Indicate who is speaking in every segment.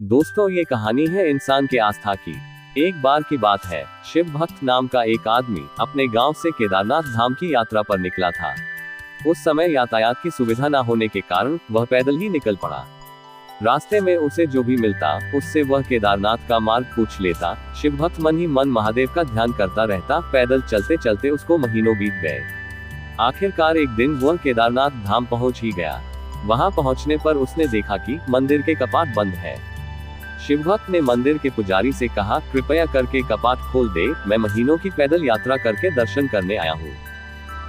Speaker 1: दोस्तों, ये कहानी है इंसान के आस्था की। एक बार की बात है, शिव भक्त नाम का एक आदमी अपने गांव से केदारनाथ धाम की यात्रा पर निकला था। उस समय यातायात की सुविधा न होने के कारण वह पैदल ही निकल पड़ा। रास्ते में उसे जो भी मिलता उससे वह केदारनाथ का मार्ग पूछ लेता। शिव भक्त मन ही मन महादेव का ध्यान करता रहता। पैदल चलते चलते उसको महीनों बीत गए। आखिरकार एक दिन वह केदारनाथ धाम पहुंच ही गया। वहां पहुंचने पर उसने देखा कि मंदिर के कपाट बंद है। शिवभक्त ने मंदिर के पुजारी से कहा, कृपया करके कपाट खोल दे, मैं महीनों की पैदल यात्रा करके दर्शन करने आया हूँ।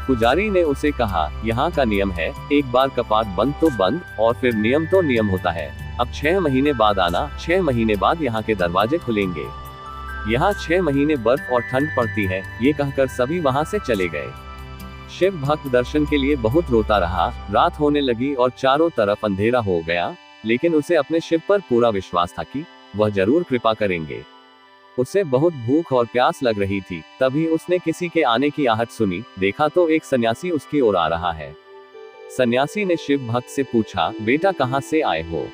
Speaker 1: पुजारी ने उसे कहा, यहाँ का नियम है, एक बार कपाट बंद तो बंद, और फिर नियम तो नियम होता है। अब 6 महीने बाद आना, 6 महीने बाद यहाँ के दरवाजे खुलेंगे। यहाँ 6 महीने बर्फ और ठंड पड़ती है। ये कहकर सभी वहाँ से चले गए। शिव भक्त दर्शन के लिए बहुत रोता रहा। रात होने लगी और चारों तरफ अंधेरा हो गया, लेकिन उसे अपने शिव पर पूरा विश्वास था कि वह जरूर कृपा करेंगे। उसे बहुत भूख और प्यास लग रही थी। तभी उसने किसी के आने की आहट सुनी। देखा तो एक सन्यासी उसकी ओर आ रहा है। सन्यासी ने शिव भक्त से पूछा, बेटा कहाँ से आए हो?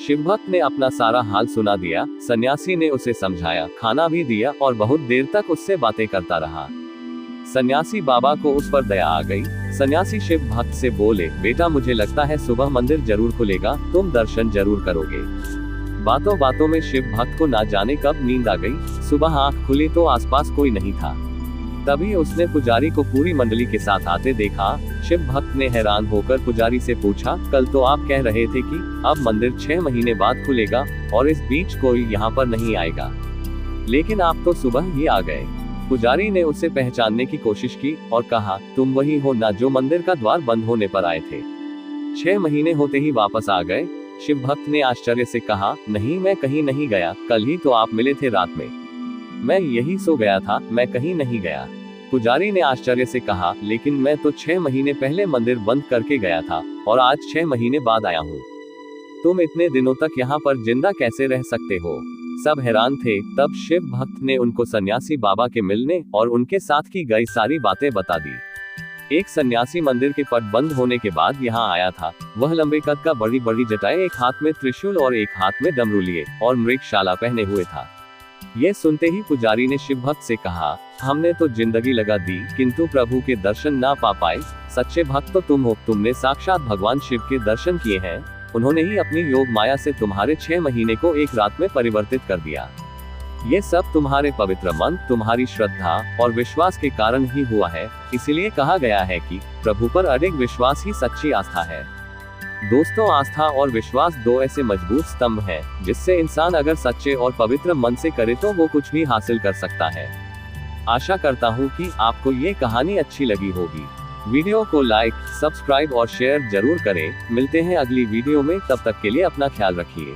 Speaker 1: शिव भक्त ने अपना सारा हाल सुना दिया। सन्यासी ने उसे समझाया, खाना भी दिया और बहुत देर तक उससे बातें करता रहा। सन्यासी बाबा को उस पर दया आ गई। सन्यासी शिव भक्त से बोले, बेटा मुझे लगता है सुबह मंदिर जरूर खुलेगा, तुम दर्शन जरूर करोगे। बातों बातों में शिव भक्त को ना जाने कब नींद आ गई। सुबह आंख खुली तो आसपास कोई नहीं था। तभी उसने पुजारी को पूरी मंडली के साथ आते देखा। शिव भक्त ने हैरान होकर पुजारी से पूछा, कल तो आप कह रहे थे कि अब मंदिर 6 महीने बाद खुलेगा और इस बीच कोई यहाँ पर नहीं आएगा, लेकिन आप तो सुबह ही आ गए। पुजारी ने उसे पहचानने की कोशिश की और कहा, तुम वही हो ना जो मंदिर का द्वार बंद होने पर आए थे? 6 महीने होते ही वापस आ गए? शिव भक्त ने आश्चर्य से कहा, नहीं, मैं कहीं नहीं गया। कल ही तो आप मिले थे रात में। मैं यही सो गया था, मैं कहीं नहीं गया। पुजारी ने आश्चर्य से कहा, लेकिन मैं तो 6 महीने पहले मंदिर बंद करके गया था और आज 6 महीने बाद आया हूँ। तुम इतने दिनों तक यहाँ पर जिंदा कैसे रह सकते हो? सब हैरान थे। तब शिव भक्त ने उनको सन्यासी बाबा के मिलने और उनके साथ की गई सारी बातें बता दी। एक सन्यासी मंदिर के पट बंद होने के बाद यहाँ आया था। वह लंबे कद का, बड़ी बड़ी जटाएं, एक हाथ में त्रिशूल और एक हाथ में डमरू लिए और मृगशाला पहने हुए था। ये सुनते ही पुजारी ने शिव भक्त से कहा, हमने तो जिंदगी लगा दी किंतु प्रभु के दर्शन ना पा पाए। सच्चे भक्त तो तुम हो। तुमने साक्षात भगवान शिव के दर्शन किए हैं। उन्होंने ही अपनी योग माया से तुम्हारे 6 महीने को एक रात में परिवर्तित कर दिया। ये सब तुम्हारे पवित्र मन, तुम्हारी श्रद्धा और विश्वास के कारण ही हुआ है। इसीलिए कहा गया है कि प्रभु पर अडिग विश्वास ही सच्ची आस्था है। दोस्तों, आस्था और विश्वास 2 ऐसे मजबूत स्तंभ हैं जिससे इंसान अगर सच्चे और पवित्र मन से करे तो वो कुछ भी हासिल कर सकता है। आशा करता हूँ कि आपको ये कहानी अच्छी लगी होगी। वीडियो को लाइक, सब्सक्राइब और शेयर जरूर करें। मिलते हैं अगली वीडियो में, तब तक के लिए अपना ख्याल रखिए।